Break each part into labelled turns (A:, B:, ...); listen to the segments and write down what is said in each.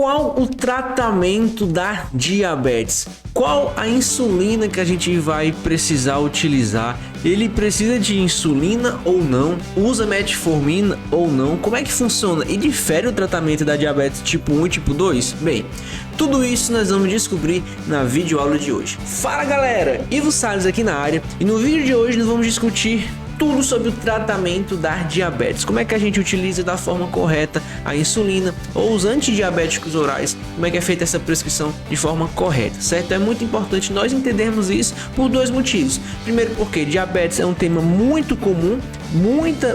A: qual o tratamento da diabetes? Qual a insulina que a gente vai precisar utilizar? Ele precisa de insulina ou não? Usa metformina ou não? Como é que funciona? E difere o tratamento da diabetes tipo 1 e tipo 2? Bem, tudo isso nós vamos descobrir na videoaula de hoje. Fala galera, Ivo Salles aqui na área e no vídeo de hoje nós vamos discutir tudo sobre o tratamento da diabetes. Como é que a gente utiliza da forma correta a insulina ou os antidiabéticos orais? Como é que é feita essa prescrição de forma correta, certo? É muito importante nós entendermos isso por dois motivos. Primeiro, porque diabetes é um tema muito comum,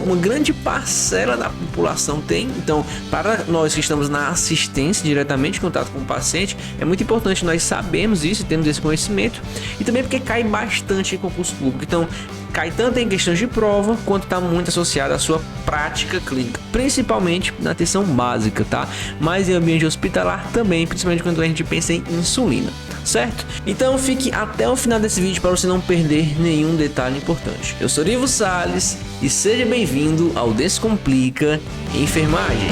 A: uma grande parcela da população tem. Então, para nós que estamos na assistência, diretamente em contato com o paciente, é muito importante nós sabermos isso e termos esse conhecimento. E também porque cai bastante em concurso público. Então, cai tanto em questões de prova, quanto está muito associado à sua prática clínica, principalmente na atenção básica, tá? Mas em ambiente hospitalar também, principalmente quando a gente pensa em insulina, certo? Então fique até o final desse vídeo para você não perder nenhum detalhe importante. Eu sou Ivo Salles e seja bem-vindo ao Descomplica Enfermagem.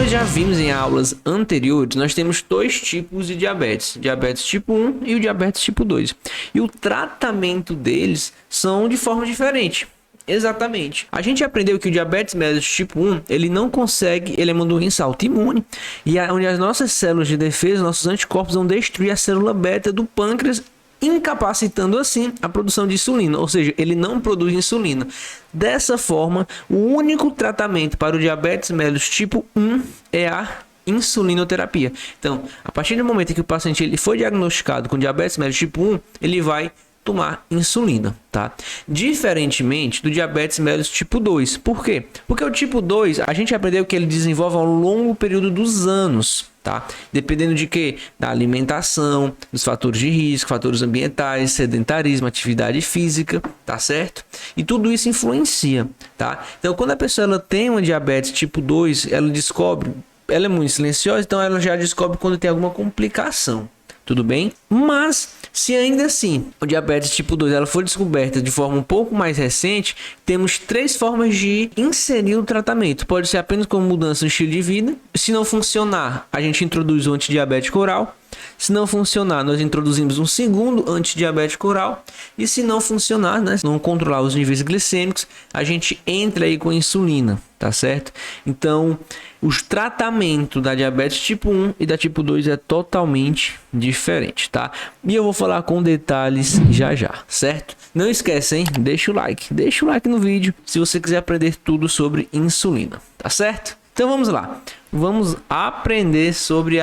A: Já vimos em aulas anteriores, nós temos dois tipos de diabetes, diabetes tipo 1 e o diabetes tipo 2. E o tratamento deles são de forma diferente. Exatamente. A gente aprendeu que o diabetes mellitus tipo 1, ele não consegue, ele é uma doença autoimune, e onde as nossas células de defesa, nossos anticorpos vão destruir a célula beta do pâncreas, incapacitando assim a produção de insulina, ou seja, ele não produz insulina. Dessa forma, o único tratamento para o diabetes mellitus tipo 1 é a insulinoterapia. Então, a partir do momento em que o paciente ele foi diagnosticado com diabetes mellitus tipo 1, ele vai tomar insulina, tá? Diferentemente do diabetes mellitus tipo 2. Por quê? Porque o tipo 2, a gente aprendeu que ele desenvolve ao longo período dos anos, tá? Dependendo de quê? Da alimentação, dos fatores de risco, fatores ambientais, sedentarismo, atividade física, tá certo? E tudo isso influencia, tá? Então, quando a pessoa ela tem uma diabetes tipo 2, ela descobre, ela é muito silenciosa, então ela já descobre quando tem alguma complicação. Tudo bem? Mas, se ainda assim o diabetes tipo 2 ela foi descoberta de forma um pouco mais recente, temos três formas de inserir o tratamento. Pode ser apenas com mudança no estilo de vida. Se não funcionar, a gente introduz o antidiabético oral. Se não funcionar, nós introduzimos um segundo antidiabético oral. E se não funcionar, né, se não controlar os níveis glicêmicos, a gente entra aí com insulina, tá certo? Então, o tratamento da diabetes tipo 1 e da tipo 2 é totalmente diferente, tá? E eu vou falar com detalhes já já, certo? Não esquece, hein? Deixa o like no vídeo se você quiser aprender tudo sobre insulina, tá certo? Então vamos lá, vamos aprender sobre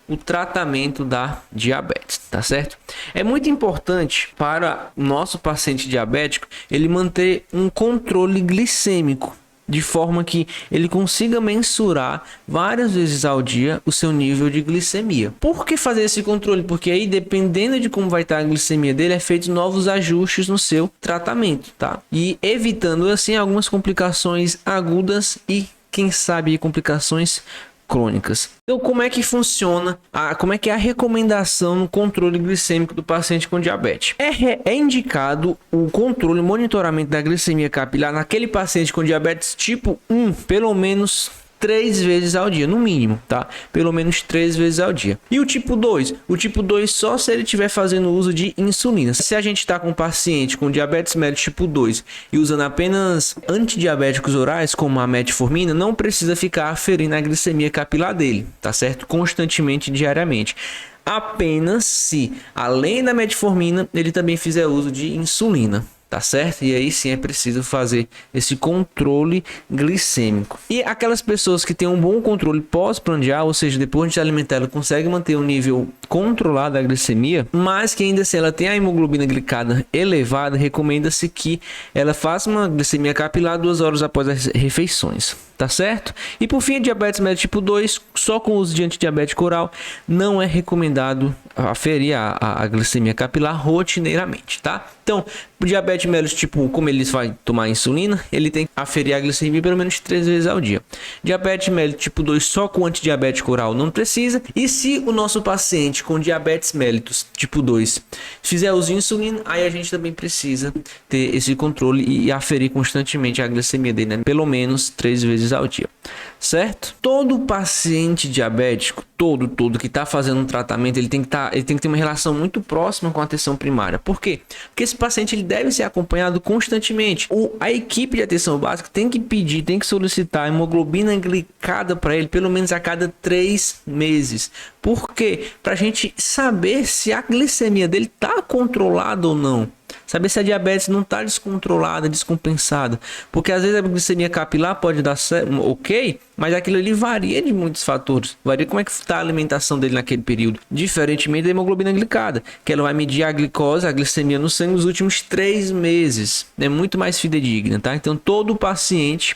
A: o tratamento da diabetes, tá certo? É muito importante para o nosso paciente diabético ele manter um controle glicêmico, de forma que ele consiga mensurar várias vezes ao dia o seu nível de glicemia. Por que fazer esse controle? Porque aí, dependendo de como vai estar a glicemia dele, é feito novos ajustes no seu tratamento, tá? E evitando assim algumas complicações agudas e, quem sabe, complicações crônicas. Então, como é que funciona, como é que é a recomendação no controle glicêmico do paciente com diabetes? É indicado o controle, monitoramento da glicemia capilar naquele paciente com diabetes tipo 1, pelo menos 3 vezes ao dia, no mínimo, tá? Pelo menos 3 vezes ao dia. E o tipo 2? O tipo 2 só se ele estiver fazendo uso de insulina. Se a gente está com um paciente com diabetes mellitus tipo 2 e usando apenas antidiabéticos orais, como a metformina, não precisa ficar aferindo a glicemia capilar dele, tá certo? Constantemente, diariamente. Apenas se, além da metformina, ele também fizer uso de insulina. Tá certo? E aí sim é preciso fazer esse controle glicêmico. E aquelas pessoas que têm um bom controle pós-prandial, ou seja, depois de se alimentar, ela consegue manter um nível controlado da glicemia, mas que ainda assim ela tem a hemoglobina glicada elevada, recomenda-se que ela faça uma glicemia capilar 2 horas após as refeições. tá certo? E por fim, a diabetes mellitus tipo 2, só com o uso de antidiabético oral, não é recomendado aferir a glicemia capilar rotineiramente, tá? Então, o diabetes mellitus tipo 1, como ele vai tomar insulina, ele tem que aferir a glicemia pelo menos 3 vezes ao dia. Diabetes mellitus tipo 2, só com antidiabético oral, não precisa. E se o nosso paciente com diabetes mellitus tipo 2 fizer uso de insulina, aí a gente também precisa ter esse controle e aferir constantemente a glicemia dele, né? Pelo menos 3 vezes ao dia, certo? Todo paciente diabético, todo que está fazendo um tratamento, ele tem que ter uma relação muito próxima com a atenção primária. Por quê? Porque esse paciente ele deve ser acompanhado constantemente. A equipe de atenção básica tem que pedir, tem que solicitar hemoglobina glicada para ele pelo menos a cada 3 meses. Por quê? Para a gente saber se a glicemia dele está controlada ou não. Saber se a diabetes não está descontrolada, descompensada. Porque às vezes a glicemia capilar pode dar ok, mas aquilo ali varia de muitos fatores. Varia como é que está a alimentação dele naquele período. Diferentemente da hemoglobina glicada, que ela vai medir a glicose, a glicemia no sangue nos últimos 3 meses. É muito mais fidedigna, tá? Então todo paciente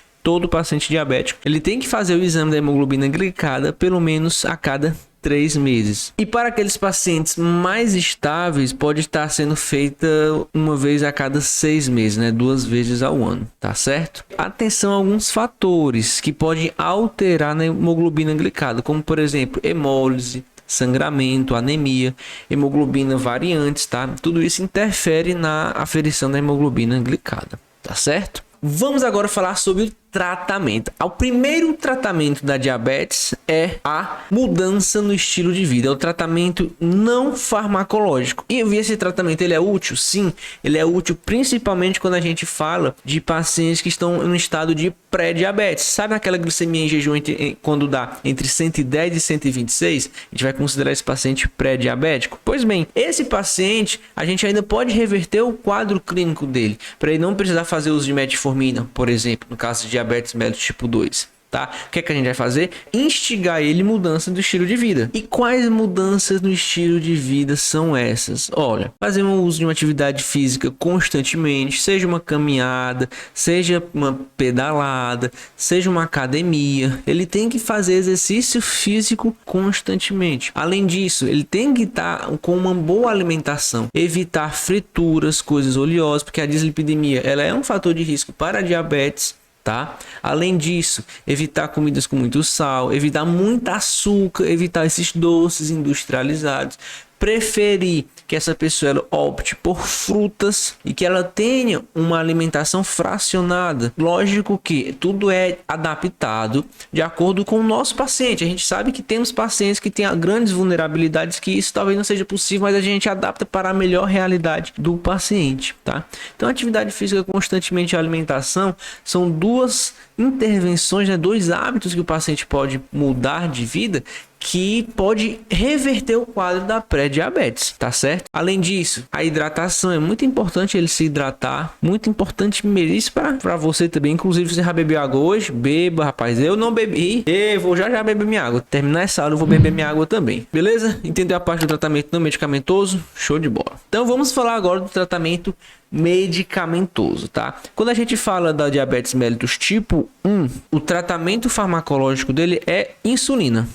A: diabético, ele tem que fazer o exame da hemoglobina glicada pelo menos a cada 3 meses. E para aqueles pacientes mais estáveis, pode estar sendo feita uma vez a cada 6 meses, né? 2 vezes ao ano, tá certo? Atenção a alguns fatores que podem alterar na hemoglobina glicada, como por exemplo, hemólise, sangramento, anemia, hemoglobina variantes, tá? Tudo isso interfere na aferição da hemoglobina glicada, tá certo? Vamos agora falar sobre o tratamento. O primeiro tratamento da diabetes é a mudança no estilo de vida, é o tratamento não farmacológico. E esse tratamento ele é útil? Sim, ele é útil principalmente quando a gente fala de pacientes que estão em um estado de pré-diabetes. Sabe aquela glicemia em jejum quando dá entre 110 e 126? A gente vai considerar esse paciente pré-diabético? Pois bem, esse paciente a gente ainda pode reverter o quadro clínico dele, para ele não precisar fazer uso de metformina, por exemplo, no caso de diabetes mellitus tipo 2, tá? O que é que a gente vai fazer? Instigar ele mudança do estilo de vida. E quais mudanças no estilo de vida são essas? Olha, fazer um uso de uma atividade física constantemente, seja uma caminhada, seja uma pedalada, seja uma academia. Ele tem que fazer exercício físico constantemente. Além disso, ele tem que estar com uma boa alimentação, evitar frituras, coisas oleosas, porque a dislipidemia ela é um fator de risco para a diabetes, tá? Além disso, evitar comidas com muito sal, evitar muito açúcar, evitar esses doces industrializados, preferir que essa pessoa ela opte por frutas e que ela tenha uma alimentação fracionada. Lógico que tudo é adaptado de acordo com o nosso paciente. A gente sabe que temos pacientes que têm grandes vulnerabilidades, que isso talvez não seja possível, mas a gente adapta para a melhor realidade do paciente, tá? Então, atividade física constantemente e alimentação são duas intervenções, né, 2 hábitos que o paciente pode mudar de vida, que pode reverter o quadro da pré-diabetes, tá certo? Além disso, a hidratação é muito importante, ele se hidratar, muito importante mesmo, isso para você também. Inclusive, você já bebeu água hoje? Beba, rapaz. Eu não bebi, eu vou já beber minha água. Terminar essa aula, eu vou beber minha água também, beleza? Entendeu a parte do tratamento não medicamentoso? Show de bola. Então vamos falar agora do tratamento medicamentoso, tá? Quando a gente fala da diabetes mellitus tipo 1, o tratamento farmacológico dele é insulina.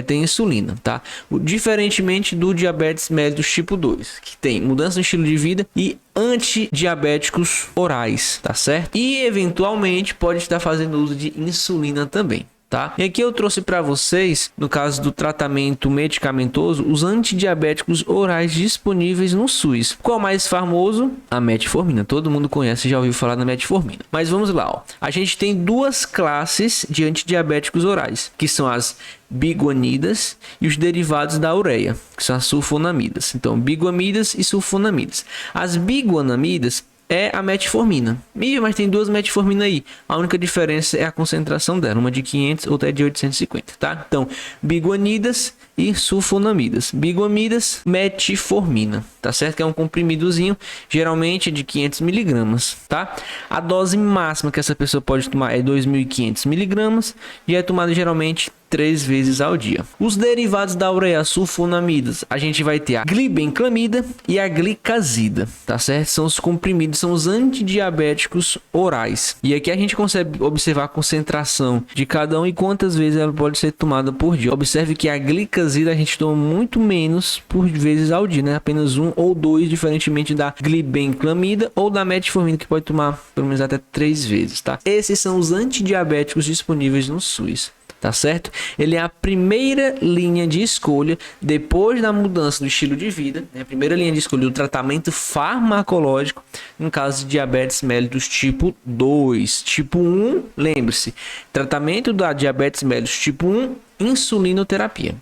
A: Ter insulina, tá? Diferentemente do diabetes mellitus tipo 2, que tem mudança no estilo de vida e antidiabéticos orais, tá certo? E eventualmente pode estar fazendo uso de insulina também, tá? E aqui eu trouxe para vocês, no caso do tratamento medicamentoso, os antidiabéticos orais disponíveis no SUS. Qual mais famoso? A metformina. Todo mundo conhece, já ouviu falar da metformina. Mas vamos lá, ó. A gente tem 2 classes de antidiabéticos orais, que são as biguanidas e os derivados da ureia, que são as sulfonamidas. Então, biguamidas e sulfonamidas. As biguanamidas é a metformina. Mas tem 2 metformina aí. A única diferença é a concentração dela. Uma de 500, outra é de 850, tá? Então, biguanidas e sulfonamidas. Biguamidas, metformina, tá certo? Que é um comprimidozinho, geralmente de 500 miligramas, tá? A dose máxima que essa pessoa pode tomar é 2.500 miligramas e é tomada geralmente 3 vezes ao dia. Os derivados da ureia sulfonamidas, a gente vai ter a glibenclamida e a glicazida, tá certo? São os comprimidos, são os antidiabéticos orais. E aqui a gente consegue observar a concentração de cada um e quantas vezes ela pode ser tomada por dia. Observe que a glicazida a gente toma muito menos por vezes ao dia, né? Apenas 1 ou 2, diferentemente da glibenclamida ou da metformina, que pode tomar pelo menos até 3 vezes, tá? Esses são os antidiabéticos disponíveis no SUS. Tá certo? Ele é a primeira linha de escolha depois da mudança do estilo de vida, né? A primeira linha de escolha do tratamento farmacológico no caso de diabetes mellitus tipo 2. Tipo 1, lembre-se, tratamento da diabetes mellitus tipo 1, insulinoterapia.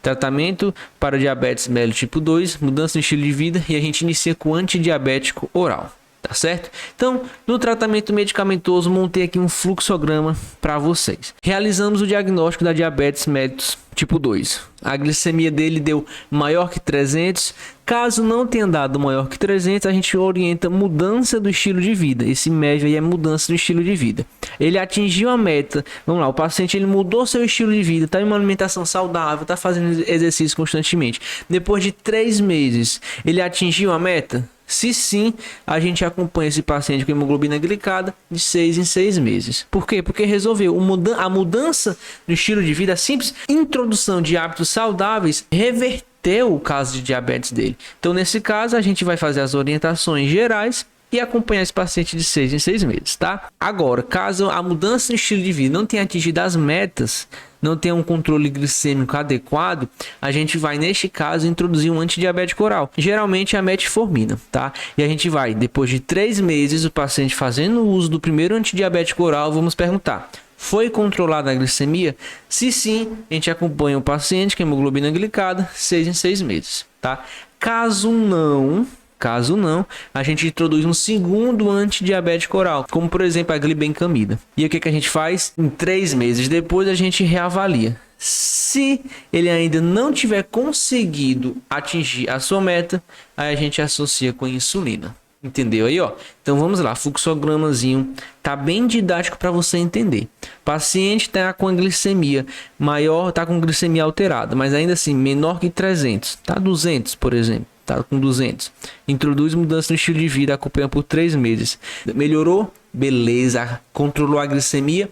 A: Tratamento para diabetes mellitus tipo 2, mudança no estilo de vida, e a gente inicia com antidiabético oral. Tá certo? Então, no tratamento medicamentoso, montei aqui um fluxograma para vocês. Realizamos o diagnóstico da diabetes mellitus tipo 2. A glicemia dele deu maior que 300. Caso não tenha dado maior que 300, a gente orienta mudança do estilo de vida. Esse médio aí é mudança do estilo de vida. Ele atingiu a meta. Vamos lá, o paciente ele mudou seu estilo de vida, está em uma alimentação saudável, está fazendo exercício constantemente. Depois de 3 meses, ele atingiu a meta? Se sim, a gente acompanha esse paciente com hemoglobina glicada de 6 em 6 meses. Por quê? Porque resolveu a mudança do estilo de vida, a simples introdução de hábitos saudáveis, reverteu o caso de diabetes dele. Então, nesse caso, a gente vai fazer as orientações gerais e acompanhar esse paciente de 6 em 6 meses, tá? Agora, caso a mudança no estilo de vida não tenha atingido as metas, não tenha um controle glicêmico adequado, a gente vai, neste caso, introduzir um antidiabético oral. Geralmente é a metformina, tá? E a gente vai, depois de 3 meses, o paciente fazendo o uso do primeiro antidiabético oral, vamos perguntar: foi controlada a glicemia? Se sim, a gente acompanha o paciente com hemoglobina glicada 6 em 6 meses, tá? Caso não, a gente introduz um segundo antidiabético oral, como por exemplo a glibenclamida. E o que a gente faz? Em 3 meses depois a gente reavalia. Se ele ainda não tiver conseguido atingir a sua meta, aí a gente associa com insulina. Entendeu aí, ó? Então vamos lá, fluxogramazinho, tá bem didático para você entender. Paciente tá com a glicemia maior, tá com glicemia alterada, mas ainda assim menor que 300, tá 200, por exemplo. Tá com 200. Introduz mudança no estilo de vida, acompanha por 3 meses. Melhorou? Beleza. Controlou a glicemia?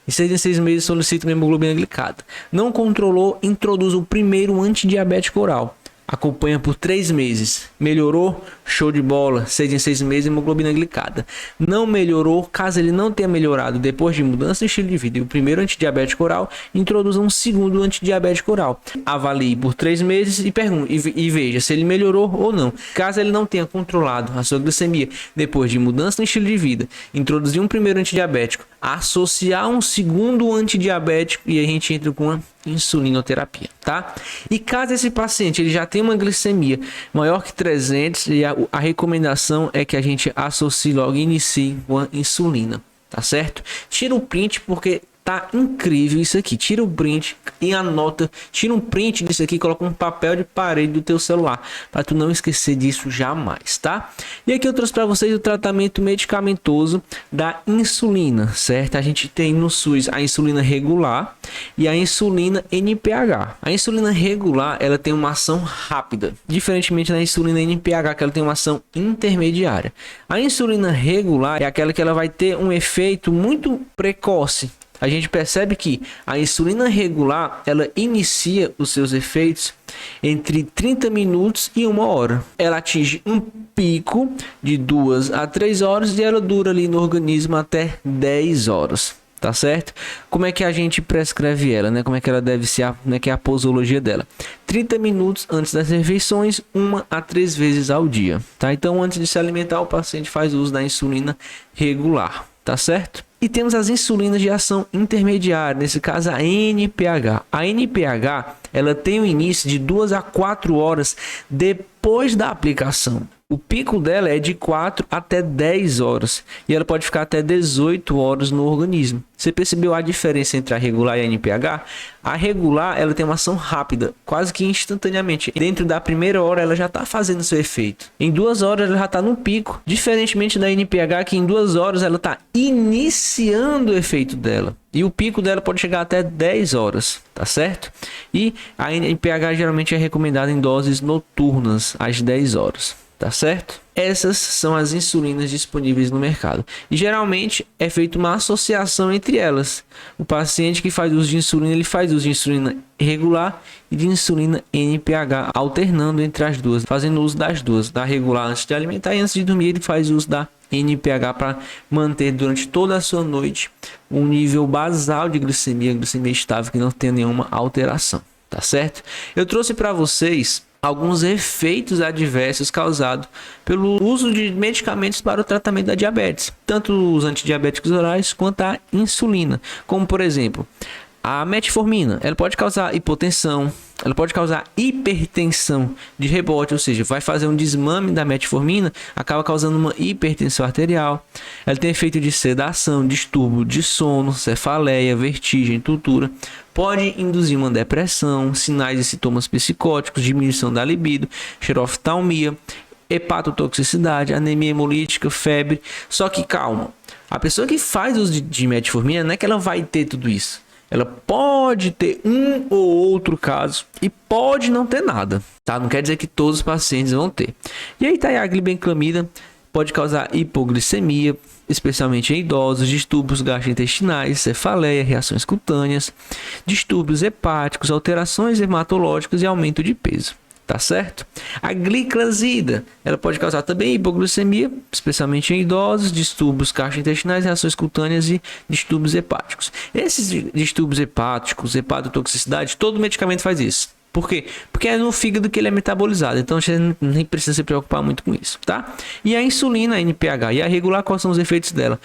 A: Em 6 em 6 meses solicita uma hemoglobina glicada. Não controlou? Introduz o primeiro antidiabético oral. Acompanha por 3 meses. Melhorou? Show de bola. 6 em 6 meses, hemoglobina glicada. Não melhorou? Caso ele não tenha melhorado depois de mudança de estilo de vida e o primeiro antidiabético oral, introduza um segundo antidiabético oral. Avalie por 3 meses e veja se ele melhorou ou não. Caso ele não tenha controlado a sua glicemia depois de mudança no estilo de vida, introduzir um primeiro antidiabético, associar um segundo antidiabético e a gente entra com a insulinoterapia, tá? E caso esse paciente ele já tenha uma glicemia maior que 300, e a recomendação é que a gente associe logo e inicie com a insulina, tá certo? Tira o print porque tá incrível isso aqui. Tira o print e anota, tira um print disso aqui, coloca um papel de parede do teu celular para tu não esquecer disso jamais, tá? E aqui eu trouxe para vocês o tratamento medicamentoso da insulina, certo? A gente tem no SUS a insulina regular e a insulina NPH. A insulina regular, ela tem uma ação rápida, diferentemente da insulina NPH, que ela tem uma ação intermediária. A insulina regular é aquela que ela vai ter um efeito muito precoce. A gente percebe que a insulina regular, ela inicia os seus efeitos entre 30 minutos e 1 hora. Ela atinge um pico de 2 a 3 horas e ela dura ali no organismo até 10 horas. Tá certo? Como é que a gente prescreve ela, né? Como é que ela deve ser, né? Que é a posologia dela. 30 minutos antes das refeições, 1 a 3 vezes ao dia, tá? Então, antes de se alimentar, o paciente faz uso da insulina regular, tá certo? E temos as insulinas de ação intermediária, nesse caso a NPH. A NPH, ela tem o início de 2 a 4 horas depois da aplicação. O pico dela é de 4 até 10 horas e ela pode ficar até 18 horas no organismo. Você percebeu a diferença entre a regular e a NPH? A regular, ela tem uma ação rápida, quase que instantaneamente. Dentro da primeira hora ela já está fazendo seu efeito. Em 2 horas ela já está no pico, diferentemente da NPH, que em 2 horas ela está iniciando o efeito dela. E o pico dela pode chegar até 10 horas, tá certo? E a NPH geralmente é recomendada em doses noturnas, às 10 horas. Tá certo? Essas são as insulinas disponíveis no mercado. E geralmente é feita uma associação entre elas. O paciente que faz uso de insulina, ele faz uso de insulina regular e de insulina NPH, alternando entre as duas, fazendo uso das duas. Da regular antes de alimentar e antes de dormir ele faz uso da NPH para manter durante toda a sua noite um nível basal de glicemia estável, que não tenha nenhuma alteração. Tá certo? Eu trouxe para vocês alguns efeitos adversos causados pelo uso de medicamentos para o tratamento da diabetes, tanto os antidiabéticos orais quanto a insulina, como por exemplo, a metformina. Ela pode causar hipotensão, ela pode causar hipertensão de rebote, ou seja, vai fazer um desmame da metformina, acaba causando uma hipertensão arterial. Ela tem efeito de sedação, distúrbio de sono, cefaleia, vertigem, tontura. Pode induzir uma depressão, sinais e sintomas psicóticos, diminuição da libido, xeroftalmia, hepatotoxicidade, anemia hemolítica, febre. Só que calma, a pessoa que faz uso de metformina não é que ela vai ter tudo isso. Ela pode ter um ou outro caso e pode não ter nada, tá? Não quer dizer que todos os pacientes vão ter. E aí tá a glibenclamida, pode causar hipoglicemia, especialmente em idosos, distúrbios gastrointestinais, cefaleia, reações cutâneas, distúrbios hepáticos, alterações hematológicas e aumento de peso. Tá certo? A gliclazida, ela pode causar também hipoglicemia, especialmente em idosos, distúrbios gastrointestinais, reações cutâneas e distúrbios hepáticos. Esses distúrbios hepáticos, hepatotoxicidade, todo medicamento faz isso. Por quê? Porque é no fígado que ele é metabolizado, então a gente nem precisa se preocupar muito com isso, tá? E a insulina, a NPH, e a regular, quais são os efeitos dela?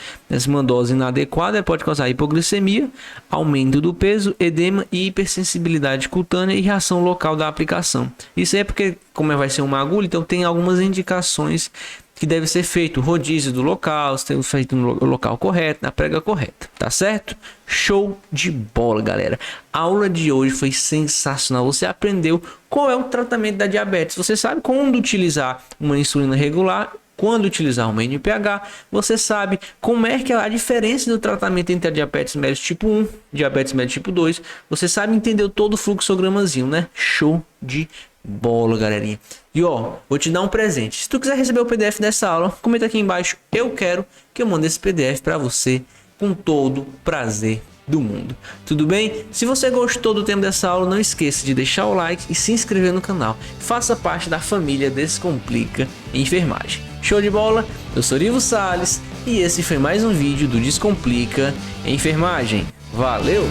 A: Uma dose inadequada pode causar hipoglicemia, aumento do peso, edema e hipersensibilidade cutânea e reação local da aplicação. Isso é porque, como vai ser uma agulha, então tem algumas indicações que deve ser feito, rodízio do local, ser feito no local correto, na prega correta, tá certo? Show de bola, galera. A aula de hoje foi sensacional. Você aprendeu qual é o tratamento da diabetes. Você sabe quando utilizar uma insulina regular, quando utilizar uma NPH. Você sabe como é que é a diferença do tratamento entre a diabetes mellitus tipo 1 e diabetes mellitus tipo 2. Você sabe entender todo o fluxogramazinho, né? Show de bola, galerinha. E ó, vou te dar um presente. Se tu quiser receber o PDF dessa aula, comenta aqui embaixo, eu quero, que eu mando esse PDF para você com todo o prazer do mundo. Tudo bem? Se você gostou do tema dessa aula, não esqueça de deixar o like e se inscrever no canal. Faça parte da família Descomplica Enfermagem. Show de bola? Eu sou Ivo Salles e esse foi mais um vídeo do Descomplica Enfermagem. Valeu!